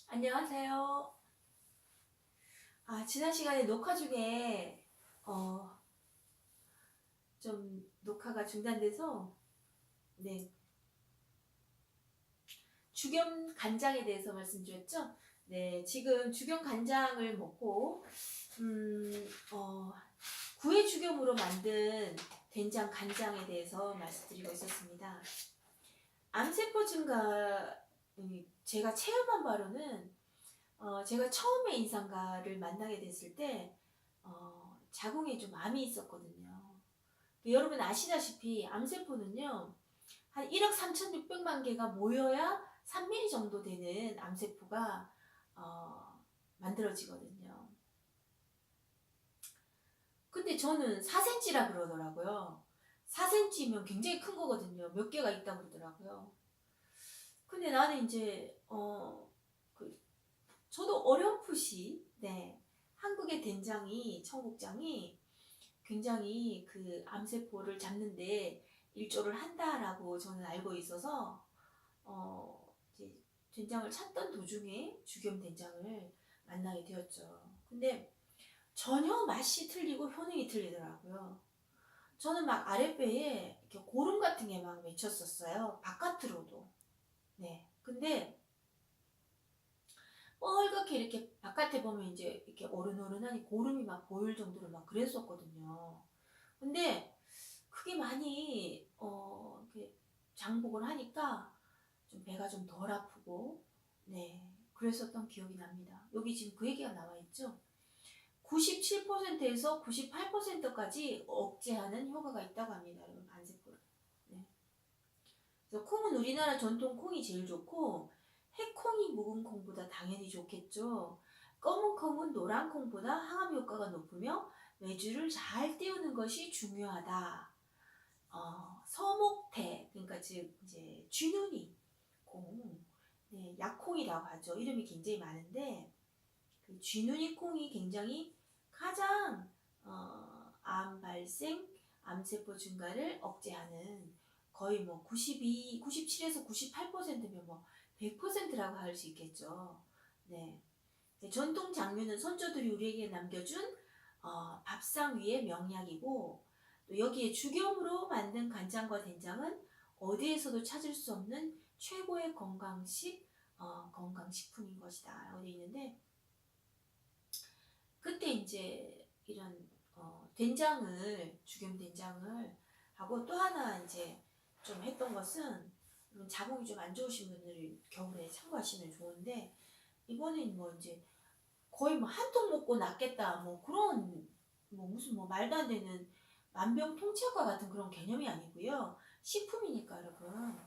안녕하세요. 지난 시간에 녹화 중에 좀 녹화가 중단돼서 네, 죽염 간장에 대해서 말씀드렸죠. 네, 지금 죽염 간장을 먹고 구의 죽염으로 만든 된장 간장에 대해서 말씀드리고 있었습니다. 암세포 증가, 제가 체험한 바로는 제가 처음에 인상가를 만나게 됐을 때 자궁에 좀 암이 있었거든요. 여러분 아시다시피 암세포는요 한 1억 3,600만 개가 모여야 3mm 정도 되는 암세포가 만들어지거든요. 근데 저는 4cm라 그러더라고요. 4cm면 굉장히 큰 거거든요. 몇 개가 있다고 그러더라고요. 근데 나는 이제 저도 어렴풋이 한국의 된장이 청국장이 굉장히 그 암세포를 잡는데 일조를 한다라고 저는 알고 있어서 이제 된장을 찾던 도중에 죽염 된장을 만나게 되었죠. 근데 전혀 맛이 틀리고 효능이 틀리더라고요. 저는 막 아랫배에 이렇게 고름 같은 게 막 맺혔었어요. 바깥으로도. 네. 근데 빨갛게 이렇게 바깥에 보면 이제 이렇게 어른어른하니 고름이 막 보일 정도로 막 그랬었거든요. 근데 그게 많이 이렇게 장복을 하니까 좀 배가 좀 덜 아프고 그랬었던 기억이 납니다. 여기 지금 그 얘기가 나와 있죠. 97%에서 98%까지 억제하는 효과가 있다고 합니다. 여러분 반세포를. 네. 그래서 콩은 우리나라 전통 콩이 제일 좋고 해콩이 묵은 콩보다 당연히 좋겠죠. 검은 콩은 노란 콩보다 항암 효과가 높으며 매주를 잘 띄우는 것이 중요하다. 서목태, 그러니까 즉 이제 쥐눈이 콩, 약콩이라고 하죠. 이름이 굉장히 많은데 그 쥐눈이 콩이 굉장히 가장 암 발생, 암세포 증가를 억제하는 거의 뭐 92, 97에서 98%면 뭐 100%라고 할 수 있겠죠. 네. 전통 장류는 선조들이 우리에게 남겨준 밥상 위의 명약이고 또 여기에 죽염으로 만든 간장과 된장은 어디에서도 찾을 수 없는 최고의 건강식품인 것이다 라고 되어 있는데 그때 이제 이런 된장을 죽염 된장을 하고 또 하나 이제 좀 했던 것은 자궁이 좀 안 좋으신 분들이 겨울에 참고하시면 좋은데 이거는 뭐 이제 거의 뭐 한 통 먹고 낫겠다 뭐 그런 뭐 무슨 뭐 말도 안 되는 만병통치약과 같은 그런 개념이 아니고요. 식품이니까 여러분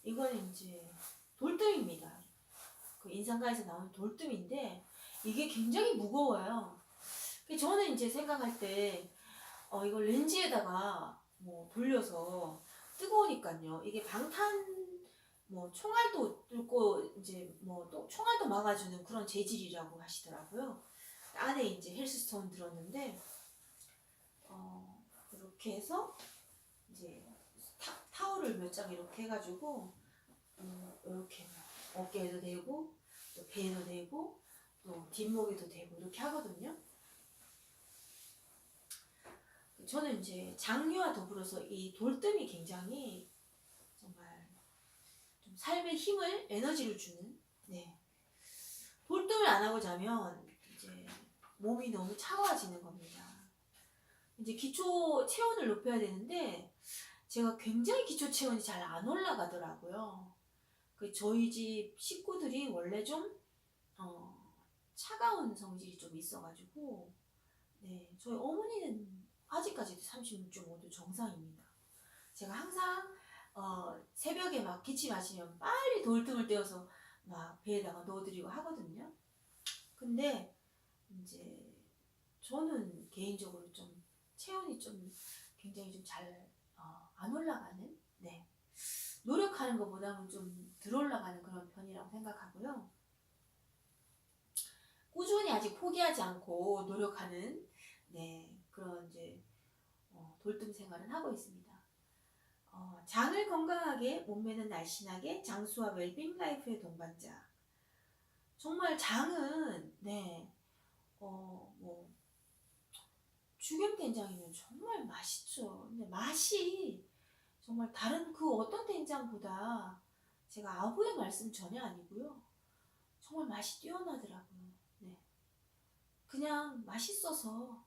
이거는 이제 돌뜸입니다. 그 인상가에서 나오는 돌뜸인데 이게 굉장히 무거워요. 저는 이제 생각할 때 이걸 렌즈에다가 뭐 돌려서 뜨거우니까요. 이게 방탄 뭐 총알도 뚫고 이제 뭐 또 총알도 막아주는 그런 재질이라고 하시더라고요. 안에 이제 헬스스톤 들었는데 그렇게 해서 이제 타올을 몇 장 이렇게 해가지고 이렇게 어깨에도 대고 또 배에도 대고 또 뒷목에도 대고 이렇게 하거든요. 저는 이제 장류와 더불어서 이 돌뜸이 굉장히 정말 좀 삶의 힘을 에너지를 주는 돌뜸을 안 하고 자면 이제 몸이 너무 차가워지는 겁니다. 이제 기초 체온을 높여야 되는데 제가 굉장히 기초 체온이 잘 안 올라가더라고요. 저희 집 식구들이 원래 좀 차가운 성질이 좀 있어가지고 저희 어머니는 아직까지도 36.5도 정상입니다. 제가 항상 새벽에 막 기침하시면 빨리 돌등을 떼어서 막 배에다가 넣어드리고 하거든요. 근데 이제 저는 개인적으로 좀 체온이 좀 굉장히 좀 잘 안 올라가는 노력하는 것보다는 좀 덜 올라가는 그런 편이라고 생각하고요. 꾸준히 아직 포기하지 않고 노력하는 그런 이제 돌봄 생활을 하고 있습니다. 장을 건강하게, 몸매는 날씬하게, 장수와 웰빙 라이프의 동반자. 정말 장은 뭐 죽염된장이면 정말 맛있죠. 근데 맛이 정말 다른 그 어떤 된장보다 제가 아부의 말씀 전혀 아니고요. 정말 맛이 뛰어나더라고요. 네. 그냥 맛있어서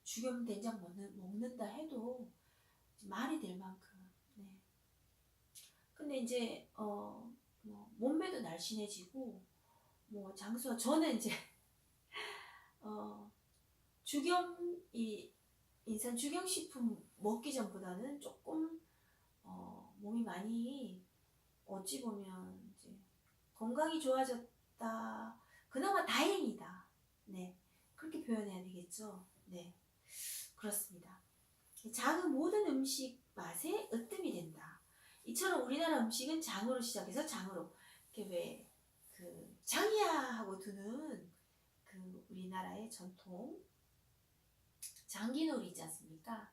죽염된장 먹는다 해도 말이 될 만큼. 네. 근데 이제 뭐 몸매도 날씬해지고 뭐 장수와 저는 이제 죽염 이 인산 죽염식품 먹기 전보다는 조금 몸이 많이 어찌 보면 이제 건강이 좋아졌다. 그나마 다행이다. 네. 그렇게 표현해야 되겠죠. 네. 그렇습니다. 장은 모든 음식 맛에 으뜸이 된다. 이처럼 우리나라 음식은 장으로 시작해서 장으로 이렇게 왜 그 장이야 하고 두는 그 우리나라의 전통 장기놀이 있지 않습니까?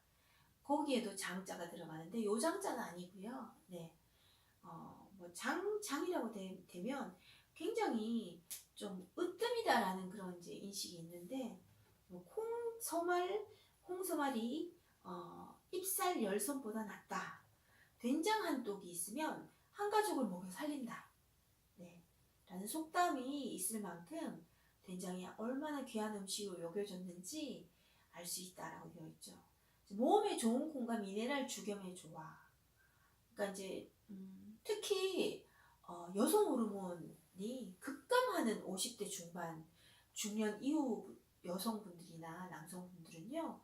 거기에도 장자가 들어가는데 요 장자는 아니고요. 네. 뭐 장이라고 되면 굉장히 좀 으뜸이다라는 그런 이제 인식이 있는데 뭐 홍소말이 잎살 10손보다 낫다. 된장 한 독이 있으면 한 가족을 먹여 살린다. 네. 라는 속담이 있을 만큼 된장이 얼마나 귀한 음식으로 여겨졌는지 알 수 있다라고 되어 있죠. 몸에 좋은 콩과 미네랄 죽염에 좋아. 그러니까 이제 특히 여성 호르몬이 급감하는 50대 중반 중년 이후 여성분들이나 남성분들은요.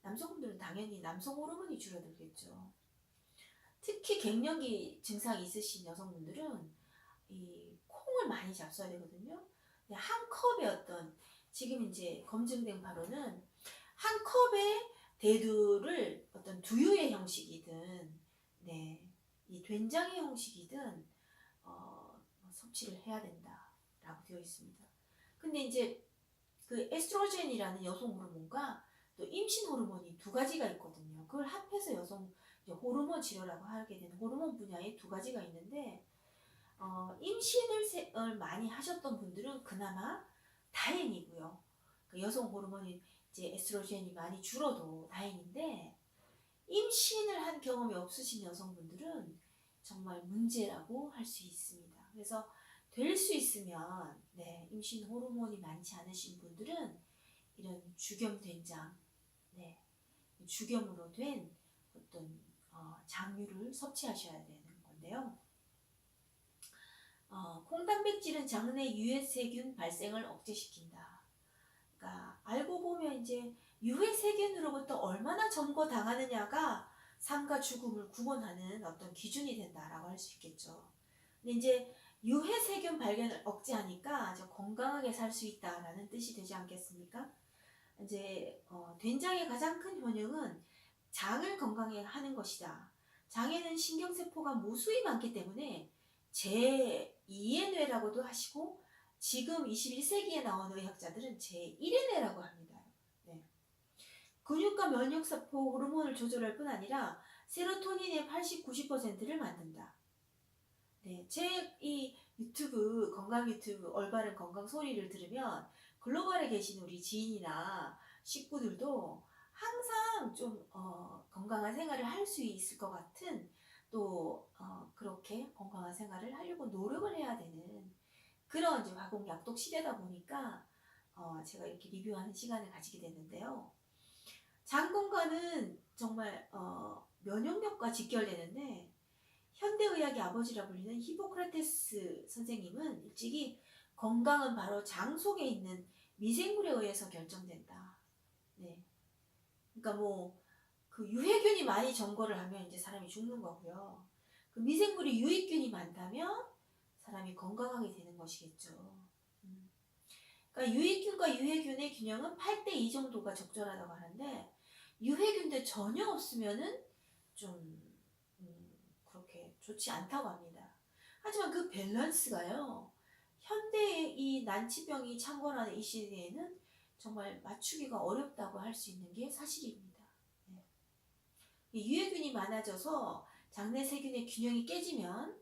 남성분들은 당연히 남성 호르몬이 줄어들겠죠. 특히 갱년기 증상이 있으신 여성분들은 이 콩을 많이 잡숴야 되거든요. 한 컵의 지금 이제 검증된 바로는 한 컵의 대두를 어떤 두유의 형식이든 이 된장의 형식이든 섭취를 해야 된다라고 되어 있습니다. 근데 이제 그 에스트로겐이라는 여성 호르몬과 또 임신 호르몬이 두 가지가 있거든요. 그걸 합해서 여성 호르몬 치료라고 하게 되는 호르몬 분야에 두 가지가 있는데 임신을 많이 하셨던 분들은 그나마 다행이고요. 그 여성 호르몬이 이제 에스트로겐이 많이 줄어도 다행인데 임신을 한 경험이 없으신 여성분들은 정말 문제라고 할 수 있습니다. 그래서 될 수 있으면 임신 호르몬이 많지 않으신 분들은 이런 죽염 된장, 죽염으로 된 어떤 장류를 섭취하셔야 되는 건데요. 콩단백질은 장내 유해세균 발생을 억제시킨다. 그러니까 알고 보면 이제 유해세균으로부터 얼마나 점거당하느냐가 삶과 죽음을 구분하는 어떤 기준이 된다라고 할 수 있겠죠. 근데 이제 유해세균 발견을 억제하니까 건강하게 살 수 있다라는 뜻이 되지 않겠습니까? 이제 된장의 가장 큰 효능은 장을 건강하게 하는 것이다. 장에는 신경세포가 무수히 많기 때문에 제2의 뇌라고도 하시고 지금 21세기에 나온 의학자들은 제1의 뇌라고 합니다. 네. 근육과 면역세포 호르몬을 조절할 뿐 아니라 세로토닌의 80, 90%를 만든다. 네, 제 이 유튜브 건강 유튜브 올바른 건강 소리를 들으면 글로벌에 계신 우리 지인이나 식구들도 항상 좀 건강한 생활을 할 수 있을 것 같은 또 그렇게 건강한 생활을 하려고 노력을 해야 되는 그런 이제 화공 약독 시대다 보니까 제가 이렇게 리뷰하는 시간을 가지게 됐는데요. 장 건강은 정말 면역력과 직결되는데 현대의학의 아버지라 불리는 히포크라테스 선생님은 일찍이 건강은 바로 장 속에 있는 미생물에 의해서 결정된다. 네. 그러니까 뭐 그 유해균이 많이 점거를 하면 이제 사람이 죽는 거고요. 그 미생물이 유익균이 많다면 사람이 건강하게 되는 것이겠죠. 그러니까 유익균과 유해균의 균형은 8:2 정도가 적절하다고 하는데 유해균도 전혀 없으면은 좀 그렇게 좋지 않다고 합니다. 하지만 그 밸런스가요. 현대의 이 난치병이 창궐하는 이 시대에는 정말 맞추기가 어렵다고 할 수 있는 게 사실입니다. 유해균이 많아져서 장내 세균의 균형이 깨지면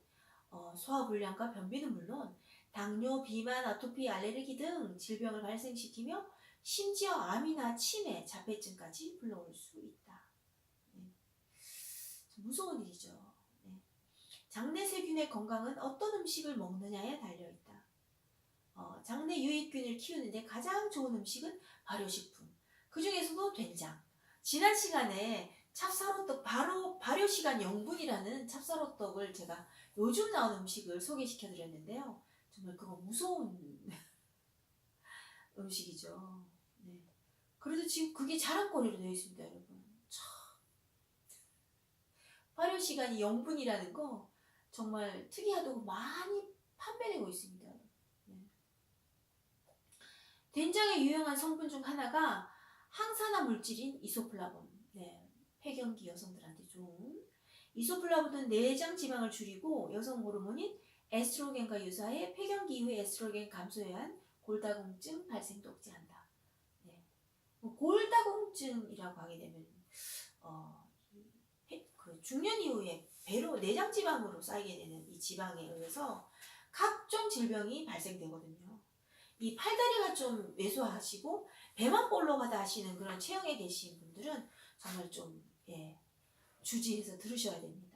소화불량과 변비는 물론 당뇨, 비만, 아토피, 알레르기 등 질병을 발생시키며 심지어 암이나 치매, 자폐증까지 불러올 수 있다. 네. 무서운 일이죠. 네. 장내 세균의 건강은 어떤 음식을 먹느냐에 달려있다. 장내 유익균을 키우는데 가장 좋은 음식은 발효식품. 그 중에서도 된장. 지난 시간에 찹쌀호떡 발효시간 영분이라는 찹쌀호떡을 제가 요즘 나온 음식을 소개시켜 드렸는데요. 정말 그거 무서운 음식이죠. 네. 그래도 지금 그게 자랑거리로 되어 있습니다, 여러분. 참. 발효시간이 영분이라는 거 정말 특이하다고 많이 판매되고 있습니다. 네. 된장의 유용한 성분 중 하나가 항산화 물질인 이소플라본. 네. 폐경기 여성들한테 좋은 이소플라본은 내장 지방을 줄이고 여성 호르몬인 에스트로겐과 유사해 폐경기 이후에 에스트로겐 감소에 의한 골다공증 발생도 억제한다. 네. 골다공증이라고 하게 되면 그 중년 이후에 배로 내장 지방으로 쌓이게 되는 이 지방에 의해서 각종 질병이 발생되거든요. 이 팔다리가 좀 왜소하시고 배만 볼록하다 하시는 그런 체형에 계신 분들은 정말 좀 주지해서 들으셔야 됩니다.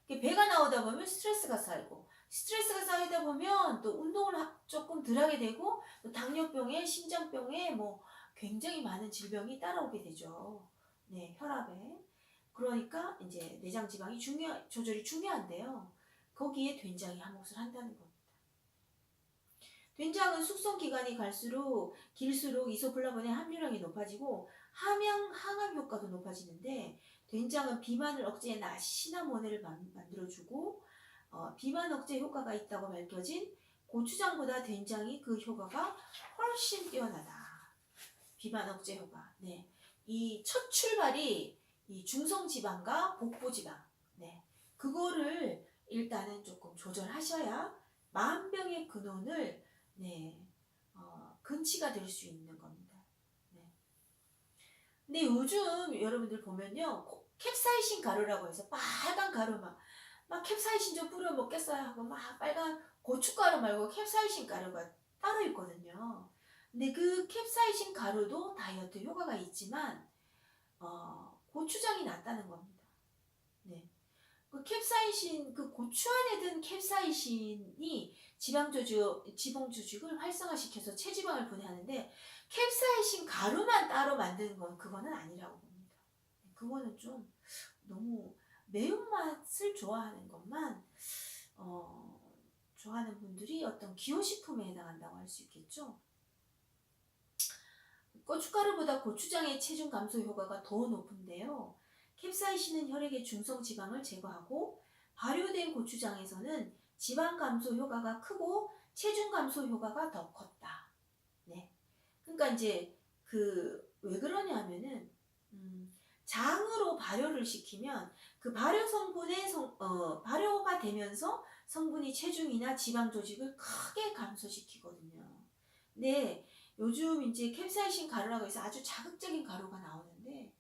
배가 나오다 보면 스트레스가 쌓이고 스트레스가 쌓이다 보면 또 운동을 조금 덜 하게 되고 또 당뇨병에 심장병에 뭐 굉장히 많은 질병이 따라오게 되죠. 네, 혈압에. 그러니까 이제 내장 지방이 조절이 중요한데요. 거기에 된장이 한 몫을 한다는 겁니다. 된장은 숙성 기간이 길수록 이소플라본의 함유량이 높아지고 항암 효과도 높아지는데 된장은 비만을 억제해 날씬한 모내를 만들어주고 비만 억제 효과가 있다고 밝혀진 고추장보다 된장이 그 효과가 훨씬 뛰어나다. 비만 억제 효과. 네. 이 첫 출발이 이 중성지방과 복부지방. 네. 그거를 일단은 조금 조절하셔야 만병의 근원을 근치가 될 수 있는 겁니다. 네. 근데 요즘 여러분들 보면요, 캡사이신 가루라고 해서 빨간 가루 막 캡사이신 좀 뿌려 먹겠어요 하고 막 빨간 고춧가루 말고 캡사이신 가루가 따로 있거든요. 근데 그 캡사이신 가루도 다이어트 효과가 있지만 고추장이 낫다는 겁니다. 네. 그 캡사이신, 그 고추 안에 든 캡사이신이 지방 조직을 활성화시켜서 체지방을 분해하는데 캡사이신 가루만 따로 만드는 건 그거는 아니라고 봅니다. 그거는 좀 너무 매운맛을 좋아하는 것만 좋아하는 분들이 어떤 기호식품에 해당한다고 할 수 있겠죠. 고춧가루보다 고추장의 체중 감소 효과가 더 높은데요. 캡사이신은 혈액의 중성 지방을 제거하고 발효된 고추장에서는 지방 감소 효과가 크고 체중 감소 효과가 더 컸다. 네. 그러니까 이제 왜 그러냐면은 장으로 발효를 시키면 그 발효 성분의 발효가 되면서 성분이 체중이나 지방 조직을 크게 감소시키거든요. 네. 요즘 이제 캡사이신 가루라고 해서 아주 자극적인 가루가 나오는데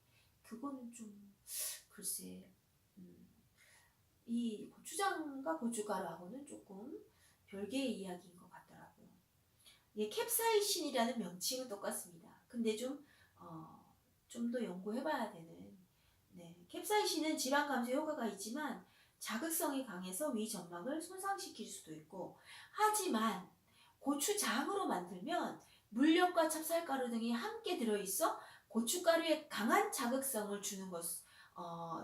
그거는 좀 글쎄 이 고추장과 고춧가루하고는 조금 별개의 이야기인 것 같더라고요. 예, 캡사이신이라는 명칭은 똑같습니다. 근데 좀 더 연구해봐야 되는. 네, 캡사이신은 지방 감소 효과가 있지만 자극성이 강해서 위 점막을 손상시킬 수도 있고 하지만 고추장으로 만들면 물엿과 찹쌀가루 등이 함께 들어있어 고춧가루에 강한 자극성을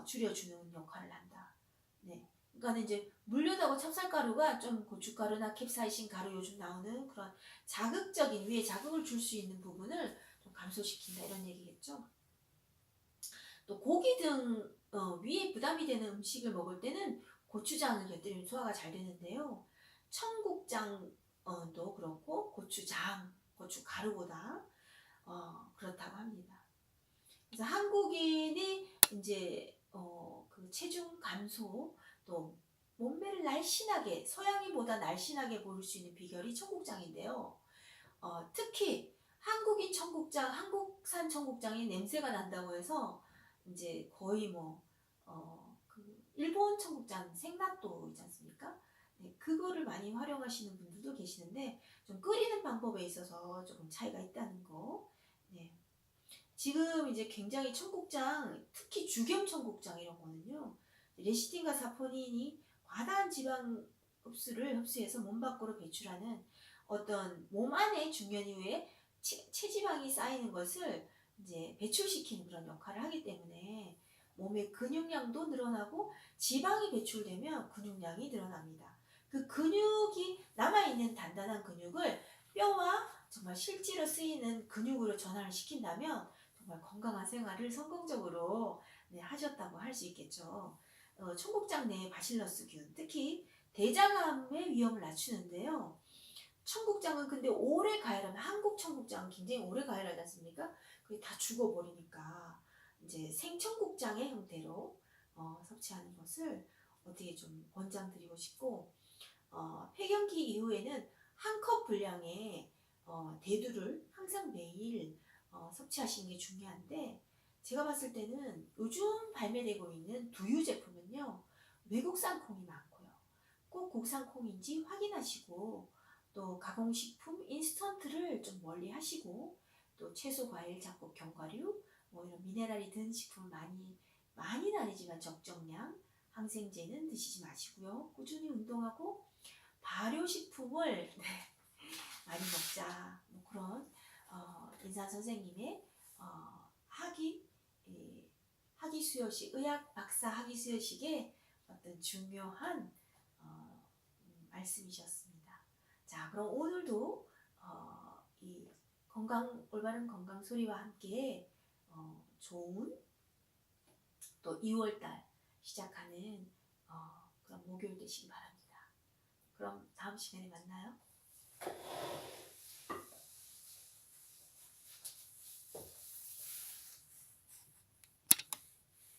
줄여주는 역할을 한다. 네. 그러니까 이제 물엿하고 찹쌀가루가 좀 고춧가루나 캡사이신 가루 요즘 나오는 그런 자극적인 위에 자극을 줄 수 있는 부분을 좀 감소시킨다 이런 얘기겠죠. 또 고기 등 위에 부담이 되는 음식을 먹을 때는 고추장을 곁들이면 소화가 잘 되는데요. 청국장도 그렇고 고춧가루보다 그렇다고 합니다. 그래서 한국인이 이제 그 체중 감소 또 몸매를 날씬하게 서양인보다 날씬하게 보일 수 있는 비결이 청국장인데요. 특히 한국인 청국장, 한국산 청국장이 냄새가 난다고 해서 이제 거의 그 일본 청국장 생納豆있지 않습니까? 네, 그거를 많이 활용하시는 분들도 계시는데 좀 끓이는 방법에 있어서 조금 차이가 있다는 거. 네. 지금 이제 굉장히 청국장, 특히 죽염 청국장 이런 거는요. 레시틴과 사포닌이 과다한 지방 흡수를 흡수해서 몸 밖으로 배출하는 어떤 몸 안에 중년 이후에 체지방이 쌓이는 것을 이제 배출시키는 그런 역할을 하기 때문에 몸의 근육량도 늘어나고 지방이 배출되면 근육량이 늘어납니다. 그 근육이 남아있는 단단한 근육을 뼈와 정말 실제로 쓰이는 근육으로 전환을 시킨다면 정말 건강한 생활을 성공적으로 네, 하셨다고 할 수 있겠죠. 청국장 내의 바실러스균, 특히 대장암의 위험을 낮추는데요. 청국장은 근데 오래 가열하면 한국 청국장은 굉장히 오래 가열하지 않습니까? 그게 다 죽어버리니까 이제 생청국장의 형태로 섭취하는 것을 어떻게 좀 권장드리고 싶고 폐경기 이후에는 한 컵 분량의 대두를 항상 매일 섭취하시는 게 중요한데 제가 봤을 때는 요즘 발매되고 있는 두유 제품은요 외국산 콩이 많고요 꼭 국산 콩인지 확인하시고 또 가공식품 인스턴트를 좀 멀리 하시고 또 채소 과일 잡곡 견과류 뭐 이런 미네랄이 든 식품을 많이는 아니지만 적정량 항생제는 드시지 마시고요 꾸준히 운동하고 발효식품을 네, 많이 먹자 뭐 그런 인사 선생님의 학위 수여식 의학 박사 학위 수여식의 어떤 중요한 말씀이셨습니다. 자 그럼 오늘도 이 올바른 건강 소리와 함께 좋은 또 2월달 시작하는 그런 목요일 되시기 바랍니다. 그럼 다음 시간에 만나요.